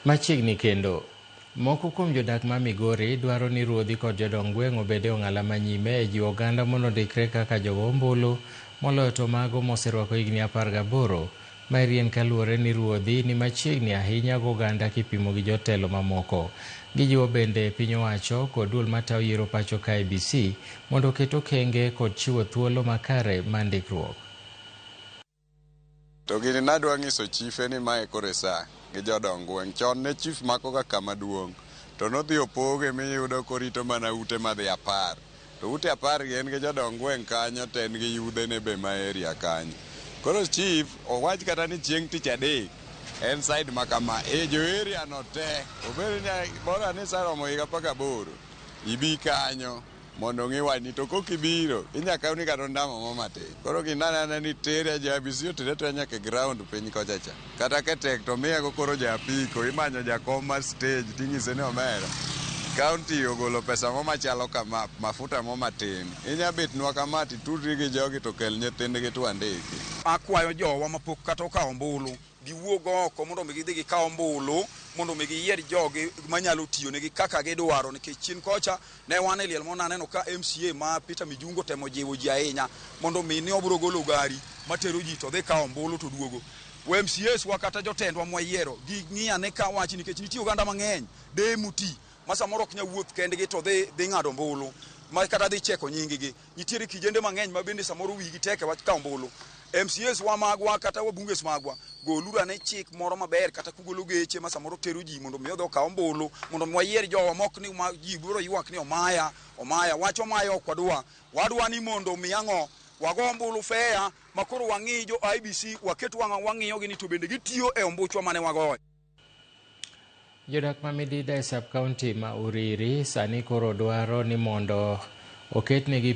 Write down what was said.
Machiegni kendo, moko kuom jodak ma Migori dwaro ni ruodhi kod jodong gweng' obed e ong'ala manyime e jiwo oganda mondo ondikre kaka jogo ombulu, moloyo to mago moserwako higni 18. Mairien kaluwore ni ruodhi ni machiegni ahinya gi oganda kipimo gi jotelo mamoko. Gijiwo bende piny owacho kod duol matayo yiero pacho ka IEBC mondo oket okenge kod chiwo thuolo makare mar ndikruok. To gini nadwa ng'iso chife ni mae kore saa gi jodong gweng'. Chon ne chief mako ga kama duong', to nodhi opoge miyudo korito mana ute madhi 10. To ute 10 gi en gi jodong gweng' kanyo to en gi yudhe ne be ma area kanyo. Koro chief owach kata ni chieng' tich adek en side makama jo area no te obed ni bora ni saromo higa 18 ibi kanyo mondo ng'i wani, to kokibiro inya kaw ni kata ndamo mo matin. Koro ginana ni tere ja IEBC otere to nyaka ground piny kocha cha. Kata ke tek to miya go koro ja apiko imanyo jakom mar stage ting'ise ni omera kaunti ogolo pesa mo machalo kama, mafuta mo matin. Inya bet nwa kama tutri gi jogi to kel nyithindgi to andiki. Akwayo jowa mapok kata okawo ombulu giwuog oko mondo gidhi gikaw ombulu mondo giyier jogi manyalo tiyo negi kaka gidwaro, nikech chien kocha ne wan e liel mona neno ka MCA ma Peter Mijungo temo jiwo ji ahinya mondo mi ni obro golo gari matero ji to dhi kawo ombulu to duogo. MCAs wa kata jotendwa mwayiero ging'iya ne ka wachi nikech nitie oganda mang'eny demuti ma samoro ok nya wuoth kendgi to dhi ng'ado ombulu ma kata dhi cheko nyinggi. Nitiere kijende mang'eny ma bende samoro wigi tek e wach kawo ombulu. MCAs wa magwa kata wabunges magwa golura ne chik moro maber kata kugolo geche ma samoro tero ji mondo mi odho kawo ombulu mondo wayier jowa mok ni ji biro ywak ni omaya wacho omaya ok wadwa ni mondo mi ang'o wago ombulu feya makoro wang'i jo IEBC waket wang'iyo gi ni to bende gitiyo e ombuchwa mane wagoyo. Jodak ma Midida e sub county ma Uriri sani koro dwaro ni mondo oketnegi